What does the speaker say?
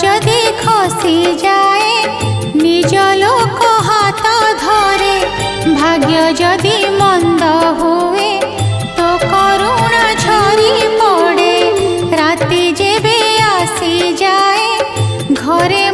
যদি খসি যায় নিজ লোক হাত ধরে, ভাগ্য যদি মন্দ হুয়ে তো করুণা ঝরি পড়ে। রাতি যেবে আসি যায় ঘরে